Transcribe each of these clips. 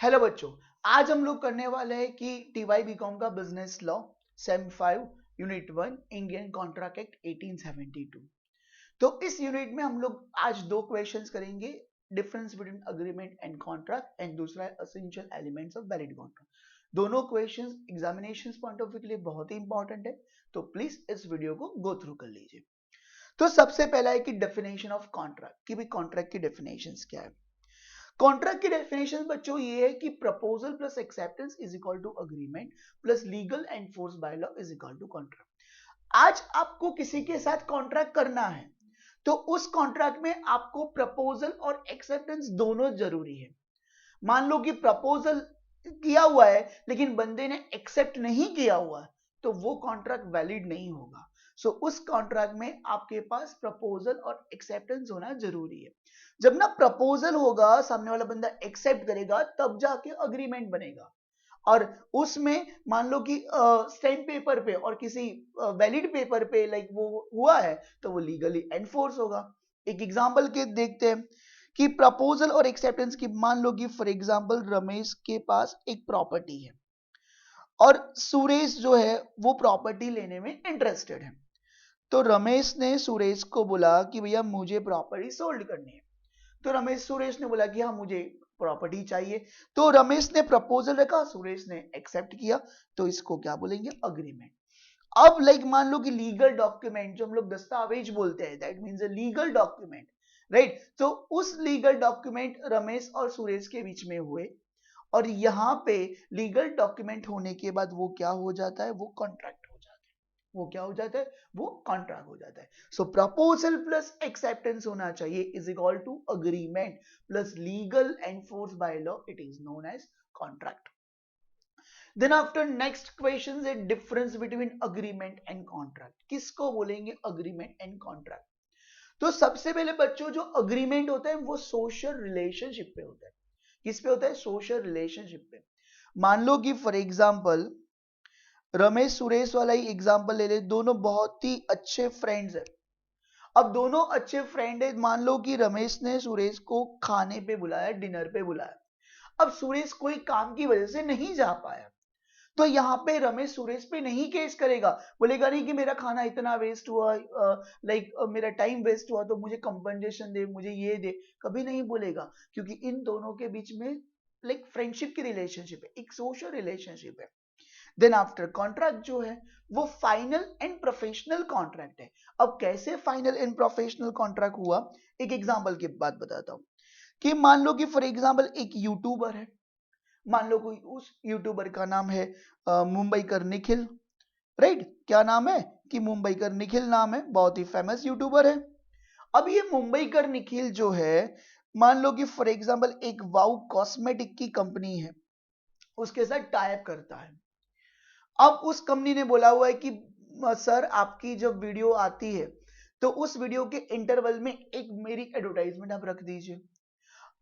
Hello बच्चों, आज हम लोग करने वाले हैं कि टीवाई बीकॉम का business law same 5 unit 1 Indian contract act 1872। तो इस यूनिट में हम लोग आज दो क्वेश्चंस करेंगे, difference between agreement and contract and दूसरा है essential elements of valid contract. दोनों questions examination point of view के लिए बहुत ही इंपॉर्टेंट है, तो प्लीज इस वीडियो को गो थ्रू कर लीजिए। तो सबसे पहला है कि डेफिनेशन ऑफ कॉन्ट्रैक्ट, कि भाई कॉन्ट्रैक्ट की डेफिनेशंस क्या है। कॉन्ट्रैक्ट की डेफिनेशन बच्चों ये है कि proposal plus acceptance is equal to agreement plus legal and force by law is equal to contract. आज आपको किसी के साथ कॉन्ट्रैक्ट करना है तो उस कॉन्ट्रैक्ट में आपको प्रपोजल और एक्सेप्टेंस दोनों जरूरी है। मान लो कि प्रपोजल किया हुआ है लेकिन बंदे ने एक्सेप्ट नहीं किया हुआ है तो वो कॉन्ट्रैक्ट वैलिड नहीं होगा। सो उस कॉन्ट्रैक्ट में आपके पास प्रपोजल और एक्सेप्टेंस होना जरूरी है। जब ना प्रपोजल होगा, सामने वाला बंदा एक्सेप्ट करेगा, तब जाके अग्रीमेंट बनेगा। और उसमें मान लो कि स्टैम्प पेपर पे और किसी वैलिड पेपर पे लाइक वो हुआ है तो वो लीगली एनफोर्स होगा। एक एग्जांपल के देखते हैं कि प्रपोजल और एक्सेप्टेंस की, मान लो कि फॉर एग्जांपल रमेश के पास एक प्रॉपर्टी है और सुरेश जो है वो प्रॉपर्टी लेने में इंटरेस्टेड है। तो रमेश ने सुरेश को बोला कि भैया मुझे प्रॉपर्टी सोल्ड करनी है। तो सुरेश ने बोला कि हाँ मुझे प्रॉपर्टी चाहिए। तो रमेश ने प्रपोजल रखा, सुरेश ने एक्सेप्ट किया, तो इसको क्या बोलेंगे, अग्रीमेंट। अब लाइक मान लो कि लीगल डॉक्यूमेंट जो हम लोग दस्तावेज बोलते हैं, that means a legal document, right. तो उस लीगल डॉक्यूमेंट रमेश और सुरेश के बीच में हुए और यहाँ पे लीगल डॉक्यूमेंट होने के बाद वो क्या हो जाता है, वो कॉन्ट्रैक्ट हो जाता है। वो क्या हो जाता है, वो कॉन्ट्रैक्ट हो जाता है। सो प्रपोजल प्लस एक्सेप्टेंस होना चाहिए is equal to agreement plus legal enforce by law, it is known as contract. Then after next question है difference between agreement and contract. किसको बोलेंगे अग्रीमेंट एंड कॉन्ट्रैक्ट? तो सबसे पहले बच्चों जो अग्रीमेंट होता है वो सोशल रिलेशनशिप पे होता है। किस पे होता है, सोशल रिलेशनशिप पे। मान लो कि फॉर एग्जाम्पल रमेश सुरेश वाला ही एग्जाम्पल ले ले, दोनों बहुत ही अच्छे फ्रेंड्स है। अब दोनों अच्छे फ्रेंड है, मान लो कि रमेश ने सुरेश को खाने पे बुलाया, डिनर पे बुलाया। अब सुरेश कोई काम की वजह से नहीं जा पाया, तो यहाँ पे रमेश सुरेश पे नहीं केस करेगा, बोलेगा नहीं कि मेरा खाना इतना वेस्ट हुआ, लाइक मेरा टाइम वेस्ट हुआ तो मुझे कंपनसेशन दे, मुझे ये दे, कभी नहीं बोलेगा। क्योंकि इन दोनों के बीच में लाइक फ्रेंडशिप की रिलेशनशिप है, एक सोशल रिलेशनशिप है। देन आफ्टर कॉन्ट्रैक्ट जो है वो फाइनल एंड प्रोफेशनल कॉन्ट्रैक्ट है। अब कैसे फाइनल एंड प्रोफेशनल कॉन्ट्रैक्ट हुआ, एक एग्जांपल की बात बताता हूं कि मान लो कि फॉर एग्जांपल एक यूट्यूबर है। मान लो कोई, उस यूट्यूबर का नाम है मुंबई कर निखिल, राइट। क्या नाम है कि मुंबई कर निखिल नाम है, बहुत ही फेमस यूट्यूबर है। अब ये मुंबई कर निखिल जो है, मान लो कि फॉर एग्जांपल एक वाउ कॉस्मेटिक की कंपनी है, उसके साथ टाइप करता है। अब उस कंपनी ने बोला हुआ है कि सर आपकी जब वीडियो आती है तो उस वीडियो के इंटरवल में एक मेरी एडवर्टाइजमेंट आप रख दीजिए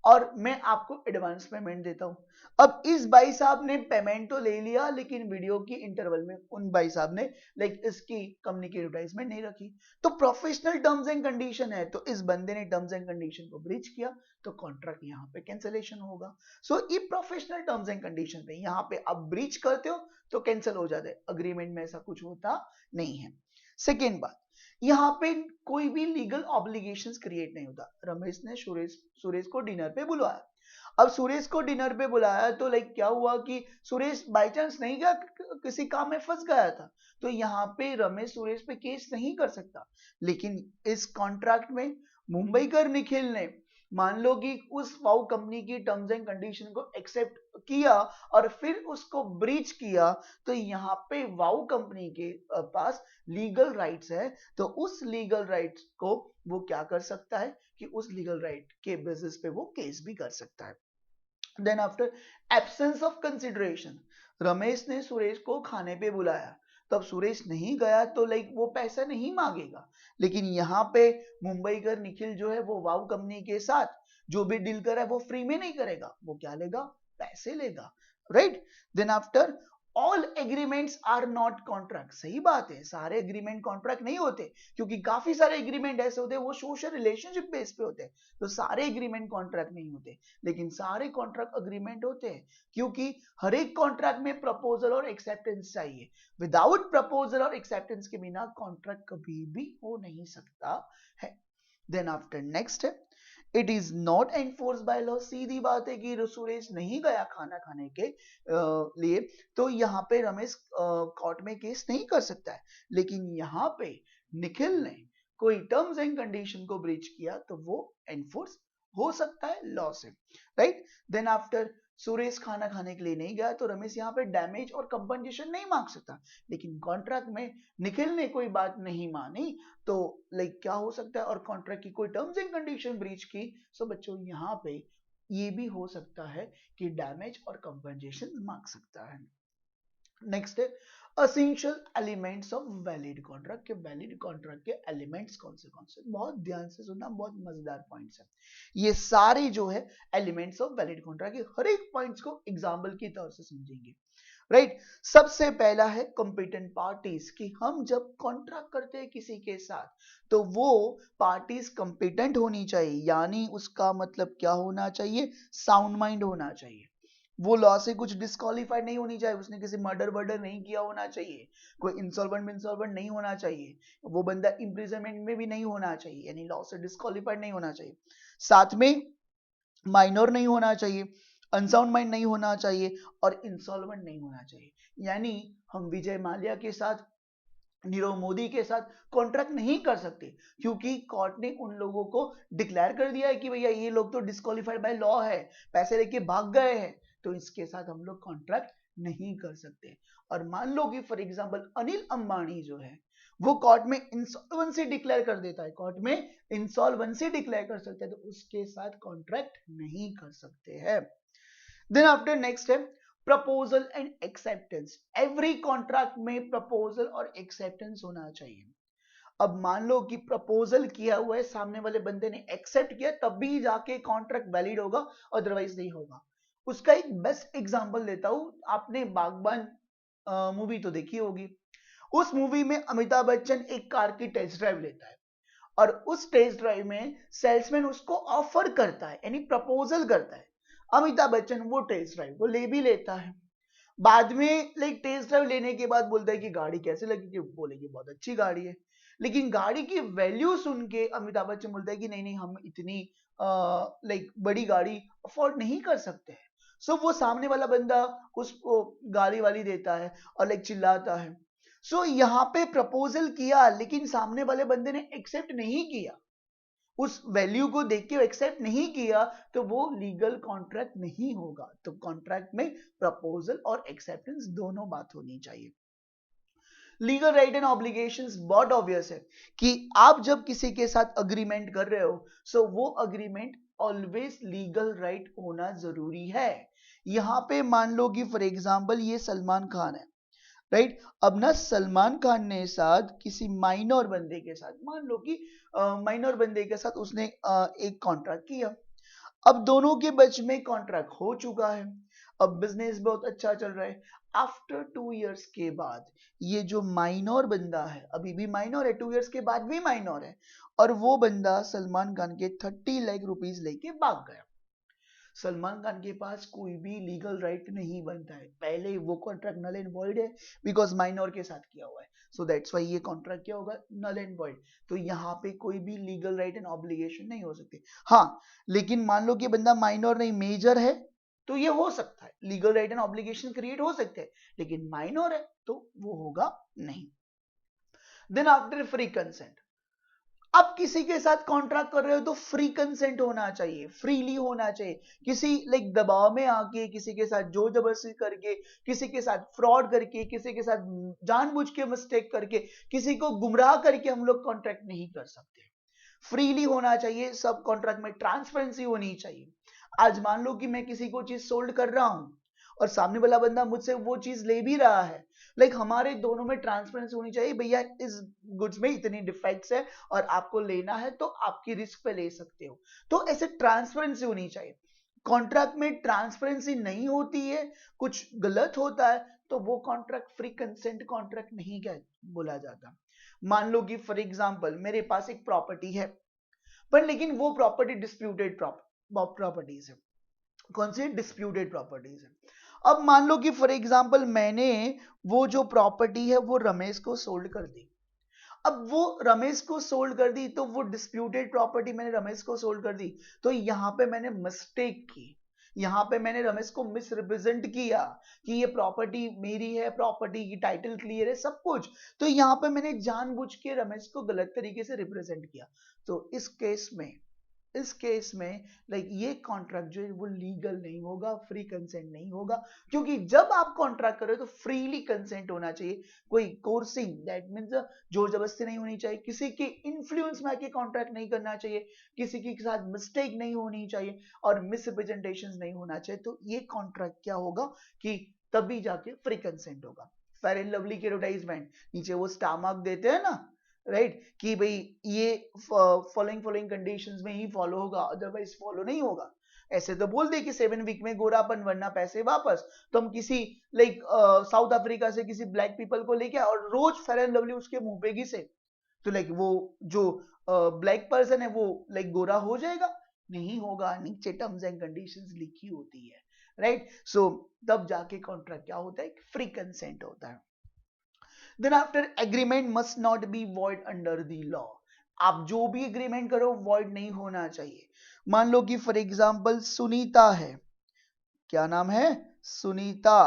और मैं आपको एडवांस पेमेंट देता हूं। अब इस भाई साहब ने पेमेंट तो ले लिया लेकिन वीडियो की इंटरवल में उन भाई साहब ने लाइक इसकी कंपनी की एडवर्टाइजमेंट नहीं रखी। तो प्रोफेशनल टर्म्स एंड कंडीशन है, तो इस बंदे ने टर्म्स एंड कंडीशन को ब्रीच किया, तो कॉन्ट्रैक्ट यहाँ पे कैंसिलेशन होगा। सो ये प्रोफेशनल टर्म्स एंड कंडीशन पे यहाँ पे आप ब्रीच करते हो तो कैंसिल हो जाता है, अग्रीमेंट में ऐसा कुछ होता नहीं है। सेकेंड बात, यहाँ पे कोई भी लीगल ऑब्लिगेशंस क्रिएट नहीं होता। रमेश ने सुरेश को डिनर पे बुलाया। अब सुरेश को डिनर पे बुलाया तो लाइक क्या हुआ कि सुरेश बाय चांस नहीं गया, किसी काम में फंस गया था, तो यहाँ पे रमेश सुरेश पे केस नहीं कर सकता। लेकिन इस कॉन्ट्रैक्ट में मुंबई कर निखिल ने मान लो कि उस वाउ कंपनी की टर्म्स एंड कंडीशन को एक्सेप्ट किया और फिर उसको ब्रीच किया, तो यहाँ पे वाउ कंपनी के पास लीगल राइट्स है। तो उस लीगल राइट्स को वो क्या कर सकता है कि उस लीगल राइट के बेसिस पे वो केस भी कर सकता है। Then after absence of consideration, Ramesh ने सुरेश को खाने पे बुलाया, तब सुरेश नहीं गया तो लाइक वो पैसा नहीं मांगेगा। लेकिन यहाँ पे मुंबई कर निखिल जो है वो वाउ कंपनी के साथ जो भी डील कर रहा है वो फ्री में नहीं करेगा, वो क्या लेगा, पैसे लेगा, right. Then after all agreements are not contract. सही बात है, सारे एग्रीमेंट कॉन्ट्रैक्ट नहीं होते, क्योंकि काफी सारे एग्रीमेंट ऐसे होते हैं वो सोशल रिलेशनशिप बेस पे होते हैं, तो सारे एग्रीमेंट कॉन्ट्रैक्ट नहीं होते, लेकिन सारे कॉन्ट्रैक्ट अग्रीमेंट होते हैं, क्योंकि हर एक कॉन्ट्रैक्ट में प्रपोजल और एक्सेप्टेंस चाहिए। विदाउट प्रपोजल और एक्सेप्टेंस के बिना कॉन्ट्रैक्ट कभी भी हो नहीं सकता है। देन आफ्टर नेक्स्ट है, it is not enforce by law. सीधी बात है कि सुरेश नहीं गया खाना खाने के लिए, तो यहाँ पे रमेश कोर्ट में केस नहीं कर सकता है, लेकिन यहाँ पे निखिल ने कोई टर्म्स एंड कंडीशन को ब्रीच किया तो वो एनफोर्स हो सकता है लॉ से, राइट। देन आफ्टर सुरेश खाना खाने के लिए नहीं गया तो रमेश यहाँ पे डैमेज और कंपनसेशन नहीं मांग सकता, लेकिन कॉन्ट्रैक्ट में निखिल ने कोई बात नहीं मानी तो लाइक क्या हो सकता है, और कॉन्ट्रैक्ट की कोई टर्म्स एंड कंडीशन ब्रीच की, सो बच्चों यहाँ पे ये भी हो सकता है कि डैमेज और कंपनसेशन मांग सकता है। नेक्स्ट है essential elements of valid contract के वैलिड कॉन्ट्रैक्ट के एलिमेंट्स कौन से, बहुत ध्यान से सुनना, बहुत मजेदार पॉइंट्स है ये सारे जो है एलिमेंट्स ऑफ वैलिड कॉन्ट्रैक्ट के हर एक पॉइंट्स को एग्जांपल की तरह से समझेंगे, राइट। सबसे पहला है कॉम्पिटेंट पार्टीज, कि हम जब कॉन्ट्रैक्ट करते हैं किसी के साथ तो वो पार्टीज कॉम्पिटेंट होनी चाहिए, यानी उसका मतलब क्या होना चाहिए, साउंड माइंड होना चाहिए, वो लॉ से कुछ डिस्क्वालीफाइड नहीं होनी चाहिए, उसने किसी मर्डर वर्डर नहीं किया होना चाहिए, कोई इंसॉल्वेंट नहीं होना चाहिए, वो बंदा इम्प्रिजनमेंट में भी नहीं होना चाहिए, यानी लॉ से डिस्क्वालीफाइड नहीं होना चाहिए, साथ में माइनर नहीं होना चाहिए, अनसाउंड माइंड नहीं होना चाहिए और इंसॉल्वेंट नहीं होना चाहिए। यानी हम विजय माल्या के साथ, नीरव मोदी के साथ कॉन्ट्रैक्ट नहीं कर सकते, क्योंकि कोर्ट ने उन लोगों को डिक्लेयर कर दिया है कि भैया ये लोग तो डिस्क्वालीफाइड बाय लॉ है, पैसे लेके भाग गए हैं, तो इसके साथ हम लोग कॉन्ट्रैक्ट नहीं कर सकते। और मान लो कि फॉर एग्जांपल अनिल अंबानी जो है वो कोर्ट में इंसॉल्वेंसी डिक्लेयर कर देता है, कोर्ट में इंसॉल्वेंसी डिक्लेयर कर सकते हैं, तो उसके साथ कॉन्ट्रैक्ट नहीं कर सकते हैं। देन आफ्टर नेक्स्ट है proposal and acceptance. Every contract में प्रपोजल और एक्सेप्टेंस होना चाहिए। अब मान लो कि प्रपोजल किया हुआ है, सामने वाले बंदे ने एक्सेप्ट किया, तब भी जाके कॉन्ट्रैक्ट वैलिड होगा, अदरवाइज नहीं होगा। उसका एक बेस्ट एग्जांपल देता हूं, आपने बागबान मूवी तो देखी होगी, उस मूवी में अमिताभ बच्चन एक कार की टेस्ट ड्राइव लेता है, और उस टेस्ट ड्राइव में सेल्समैन उसको ऑफर करता है, यानी प्रपोजल करता है, अमिताभ बच्चन वो टेस्ट ड्राइव वो ले भी लेता है, बाद में लाइक टेस्ट ड्राइव लेने के बाद बोलता है कि गाड़ी कैसे लगी, कि बोलेगी बहुत अच्छी गाड़ी है, लेकिन गाड़ी की वैल्यू सुन के अमिताभ बच्चन बोलता है कि नहीं नहीं हम इतनी लाइक बड़ी गाड़ी अफोर्ड नहीं कर सकते हैं। सो वो सामने वाला बंदा उसको गाली वाली देता है और लाइक चिल्लाता है। सो यहाँ पे प्रपोजल किया, लेकिन सामने वाले बंदे ने एक्सेप्ट नहीं किया, उस वैल्यू को देख के एक्सेप्ट नहीं किया, तो वो लीगल कॉन्ट्रैक्ट नहीं होगा। तो कॉन्ट्रैक्ट में प्रपोजल और एक्सेप्टेंस दोनों बात होनी चाहिए। लीगल राइट एंड ऑब्लिगेशंस बहुत ऑब्वियस है कि आप जब किसी के साथ अग्रीमेंट कर रहे हो, सो वो अग्रीमेंट ऑलवेज लीगल राइट होना जरूरी है। यहां पे मान लो कि फॉर एग्जांपल ये सलमान खान है, राइट। अब ना सलमान खान ने साथ किसी माइनर बंदे के साथ, मान लो कि माइनर बंदे के साथ उसने एक कॉन्ट्रैक्ट किया, अब दोनों के बीच में कॉन्ट्रैक्ट हो चुका है, अब बिजनेस बहुत अच्छा चल रहा है। आफ्टर 2 इयर्स के बाद ये जो माइनर बंदा है, अभी भी माइनर है, 2 इयर्स के बाद भी माइनर है, और वो बंदा सलमान खान के 30 लाख रुपीस लेके भाग गया। सलमान खान के पास कोई भी लीगल राइट नहीं बनता है, पहले वो कॉन्ट्रैक्ट नल एंड वॉइड है, बिकॉज माइनर के साथ किया हुआ है, सो दैट्स व्हाई ये कॉन्ट्रैक्ट क्या होगा, नल एंड वॉइड। तो यहाँ पे कोई भी लीगल राइट एंड ऑब्लिगेशन नहीं हो सकती। हाँ, लेकिन मान लो कि बंदा माइनर नहीं मेजर है, तो ये हो सकता है, legal right and obligation create हो सकते हैं, लेकिन माइनर है तो वो होगा नहीं। देन आफ्टर फ्री कंसेंट, आप किसी के साथ कॉन्ट्रैक्ट कर रहे हो तो फ्री कंसेंट होना चाहिए, फ्रीली होना चाहिए। किसी लाइक दबाव में आके, किसी के साथ जोर जबरदस्ती करके, किसी के साथ फ्रॉड करके, किसी के साथ जानबूझ के मिस्टेक करके, किसी को गुमराह करके हम लोग कॉन्ट्रैक्ट नहीं कर सकते। फ्रीली होना चाहिए, सब कॉन्ट्रैक्ट में ट्रांसपेरेंसी होनी चाहिए। आज मान लो कि मैं किसी को चीज सोल्ड कर रहा हूं और सामने वाला बंदा मुझसे वो चीज ले भी रहा है, लाइक हमारे दोनों में ट्रांसपेरेंसी होनी चाहिए, भैया इस गुड्स में इतनी डिफेक्ट्स है और आपको लेना है तो आपकी रिस्क पे ले सकते हो, तो ऐसे ट्रांसपेरेंसी होनी चाहिए। कॉन्ट्रैक्ट में ट्रांसपेरेंसी नहीं होती है, कुछ गलत होता है, तो वो कॉन्ट्रैक्ट फ्री कंसेंट कॉन्ट्रैक्ट नहीं बोला जाता। मान लो कि फॉर एग्जांपल मेरे पास एक प्रॉपर्टी है, पर लेकिन वो प्रॉपर्टी डिस्प्यूटेड प्रॉपर्टीज है। कौन सी डिस्प्यूटेड प्रॉपर्टीज है? अब मान लो कि फॉर एग्जांपल मैंने वो जो प्रॉपर्टी है वो रमेश को सोल्ड कर दी। अब वो रमेश को सोल्ड कर दी, तो वो डिस्प्यूटेड प्रॉपर्टी मैंने रमेश को सोल्ड कर दी, तो यहां पे मैंने मिस्टेक की, यहां पे मैंने रमेश को मिसरिप्रेजेंट किया कि ये प्रॉपर्टी मेरी है, प्रॉपर्टी की टाइटल क्लियर है, सब कुछ। तो यहां पे मैंने जानबूझ के रमेश को गलत तरीके से रिप्रेजेंट किया। तो इस केस में लाइक ये कॉन्ट्रैक्ट जो है वो लीगल नहीं होगा, फ्री कंसेंट नहीं होगा, क्योंकि जब आप कॉन्ट्रैक्ट कर रहे हो तो फ्रीली कंसेंट होना चाहिए। कोई कोर्सिंग, दैट मींस जोर जबरदस्ती नहीं होनी चाहिए, किसी के इन्फ्लुएंस में आके कॉन्ट्रैक्ट नहीं करना चाहिए, किसी के साथ मिस्टेक नहीं होनी चाहिए और मिसरिप्रेजेंटेशन नहीं होना चाहिए। तो ये कॉन्ट्रैक्ट क्या होगा कि तभी जाके फ्री कंसेंट होगा। फेयर एंड लवली की एडवर्टाइजमेंट नीचे वो स्टार मार्क देते हैं ना, राइट, कि भाई ये फॉलोइंग कंडीशंस में ही फॉलो होगा, अदरवाइज फॉलो नहीं होगा। ऐसे तो बोल दे कि 7 वीक में गोरापन वरना पैसे वापस। तो हम किसी लाइक साउथ अफ्रीका से किसी ब्लैक पीपल को लेके और रोज फेयर एंड लवली उसके मुंह पे घिसे, तो लाइक वो जो ब्लैक पर्सन है वो लाइक गोरा हो जाएगा? नहीं होगा, नीचे टर्म्स एंड कंडीशंस लिखी होती है, राइट। सो तब जाके कॉन्ट्रैक्ट क्या होता है? फ्री कंसेंट होता है। Then after, agreement must not be void under the law. आप जो भी एग्रीमेंट करो void नहीं होना चाहिए। मान लो कि फॉर एग्जांपल सुनीता है, क्या नाम है? सुनीता।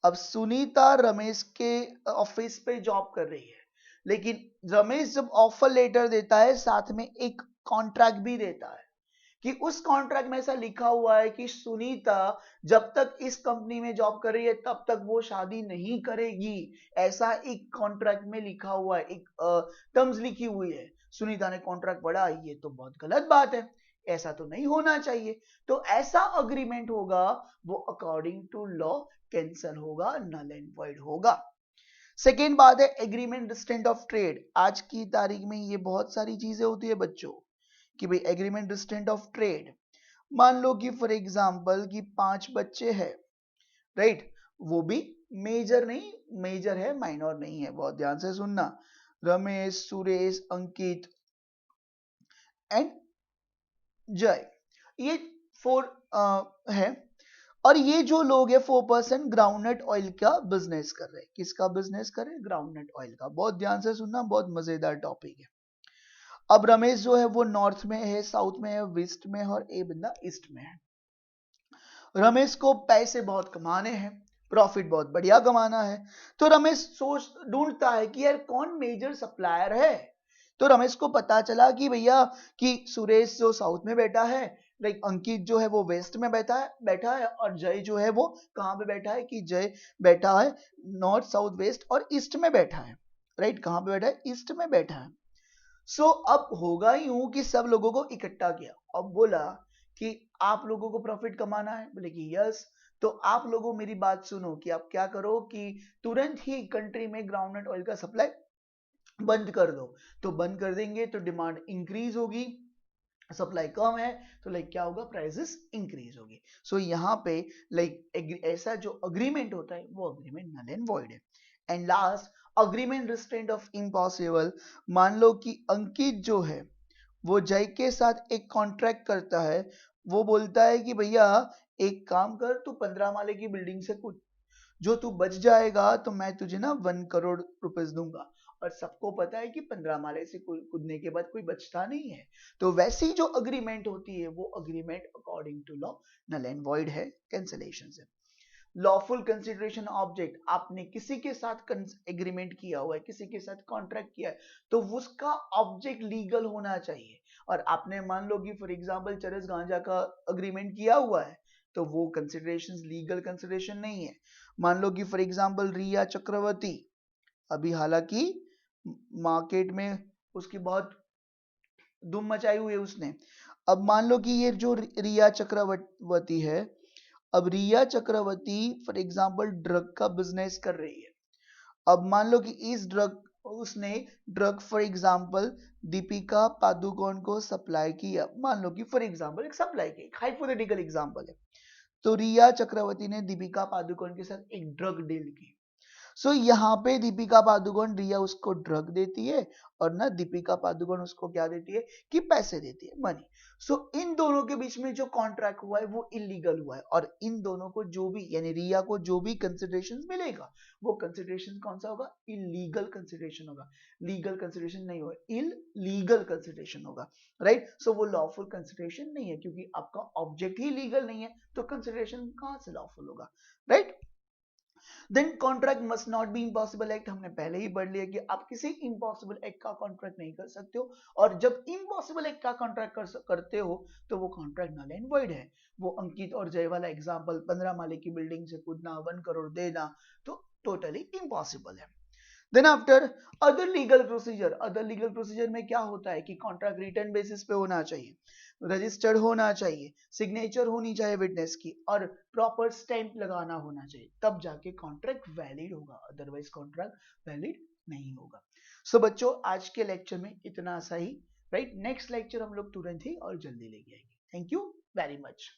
अब सुनीता रमेश के ऑफिस पे जॉब कर रही है, लेकिन रमेश जब ऑफर लेटर देता है साथ में एक कॉन्ट्रैक्ट भी देता है कि उस कॉन्ट्रैक्ट में ऐसा लिखा हुआ है कि सुनीता जब तक इस कंपनी में जॉब कर रही है तब तक वो शादी नहीं करेगी। ऐसा एक कॉन्ट्रैक्ट में लिखा हुआ है, एक टर्म्स लिखी हुई है। सुनीता ने कॉन्ट्रैक्ट पढ़ा, ये तो बहुत गलत बात है, ऐसा तो नहीं होना चाहिए। तो ऐसा अग्रीमेंट होगा वो अकॉर्डिंग टू लॉ कैंसल होगा, नल एंड वॉइड होगा। सेकेंड बात है एग्रीमेंट डिस्टेंट ऑफ ट्रेड। आज की तारीख में ये बहुत सारी चीजें होती है बच्चों कि भाई एग्रीमेंट डिस्टेंट ऑफ ट्रेड। मान लो कि फॉर एग्जांपल कि 5 बच्चे हैं, राइट, वो भी मेजर नहीं, मेजर है, माइनर नहीं है, बहुत ध्यान से सुनना। रमेश, सुरेश, अंकित एंड जय, ये 4 है। और ये जो लोग है 4% ग्राउंडनट ऑयल का बिजनेस कर रहे हैं। किसका बिजनेस कर रहे हैं? ग्राउंडनट ऑयल का। बहुत ध्यान से सुनना, बहुत मजेदार टॉपिक है। अब रमेश जो है वो नॉर्थ में है, साउथ में है, वेस्ट में है और ए बंदा ईस्ट में है। रमेश को पैसे बहुत कमाने हैं, प्रॉफिट बहुत बढ़िया कमाना है। तो रमेश सोच ढूंढता है कि यार कौन मेजर सप्लायर है। तो रमेश को पता चला कि भैया कि सुरेश जो साउथ में बैठा है, लाइक अंकित जो है वो वेस्ट में बैठा है और जय जो है वो कहाँ पे बैठा है? कि जय बैठा है नॉर्थ, साउथ, वेस्ट और ईस्ट में बैठा है, राइट। कहाँ पे बैठा है? ईस्ट में बैठा है। सो अब होगा यूं कि सब लोगों को इकट्ठा किया, अब बोला कि आप लोगों को प्रॉफिट कमाना है। बोले कि यस। तो आप लोगों मेरी बात सुनो कि आप क्या करो कि तुरंत ही कंट्री में ग्राउंडनट ऑयल का सप्लाई बंद कर दो। तो बंद कर देंगे तो डिमांड इंक्रीज होगी, सप्लाई कम है तो लाइक क्या होगा? प्राइसेस इंक्रीज होगी। सो यहाँ पे लाइक ऐसा जो अग्रीमेंट होता है वो अग्रीमेंट नल एंड वॉइड है। And last, agreement restraint of impossible. मान लो कि अंकित जो है वो जय के साथ एक कॉन्ट्रैक्ट करता है। वो बोलता है कि भैया एक काम कर, तू 15 माले की बिल्डिंग से कूद, जो तू बच जाएगा तो मैं तुझे ना 1 करोड़ रुपए दूंगा। और सबको पता है कि 15 माले से कूदने के बाद कोई बचता नहीं है। तो वैसी जो अग्रीमेंट होती है वो agreement according to law null and void है, कैंसिलेशन है। लॉफुल कंसिडरेशन ऑब्जेक्ट, आपने किसी के साथ एग्रीमेंट किया हुआ है, किसी के साथ कॉन्ट्रैक्ट किया है, तो उसका ऑब्जेक्ट लीगल होना चाहिए। और आपने मान लो कि फॉर एग्जांपल चरस गांजा का अग्रीमेंट किया हुआ है, तो वो कंसिडरेशंस लीगल कंसिडरेशन नहीं है। मान लो कि फॉर एग्जांपल रिया चक्रवर्ती, अभी हालांकि मार्केट में उसकी बहुत धूम मचाई हुई है उसने। अब मान लो कि ये जो रिया चक्रवर्ती है, अब रिया चक्रवर्ती फॉर एग्जांपल ड्रग का बिजनेस कर रही है। अब मान लो कि इस ड्रग उसने drug for example Deepika Padukone को सप्लाई किया, मान लो कि फॉर एग्जांपल एक सप्लाई की, हाइपोथेटिकल एग्जांपल है, तो रिया चक्रवर्ती ने दीपिका पादुकोण के साथ एक ड्रग डील की। सो यहाँ पे दीपिका पादुकोण रिया उसको ड्रग देती है और ना दीपिका पादुकोण उसको क्या देती है कि पैसे देती है, मनी। सो इन दोनों के बीच में जो कॉन्ट्रैक्ट हुआ है वो इलीगल हुआ है, और इन दोनों को जो भी यानी रिया को जो भी कंसिडरेशन मिलेगा वो कंसिडरेशन कौन सा होगा, इलीगल कंसिडरेशन होगा, लीगल कंसिडरेशन नहीं होगा, इलीगल कंसिडरेशन होगा, राइट। सो वो लॉफुल कंसिडरेशन नहीं है, क्योंकि आपका ऑब्जेक्ट ही लीगल नहीं है तो कंसिडरेशन कहां से लॉफुल होगा, right. Then contract must not be impossible act, हमने पहले ही पढ़ लिया कि आप किसी इम्पॉसिबल एक्ट का कॉन्ट्रैक्ट नहीं कर सकते हो, और जब इम्पॉसिबल एक्ट का कॉन्ट्रैक्ट करते हो तो वो कॉन्ट्रैक्ट नल एंड वॉइड है। वो अंकित और जय वाला एग्जांपल, 15 माले की बिल्डिंग से कूदना, 1 करोड़ देना, तो टोटली इम्पॉसिबल है। Then after other legal procedure, other legal procedure में क्या होता है कि कॉन्ट्रैक्ट रिटन बेसिस पे होना चाहिए, रजिस्टर्ड होना चाहिए, सिग्नेचर होनी चाहिए विटनेस की, और प्रॉपर स्टैंप लगाना होना चाहिए, तब जाके कॉन्ट्रैक्ट वैलिड होगा, अदरवाइज कॉन्ट्रैक्ट वैलिड नहीं होगा। सो बच्चों आज के लेक्चर में इतना सा ही, राइट। नेक्स्ट लेक्चर हम लोग तुरंत ही और जल्दी लेके आएंगे। Thank you very much.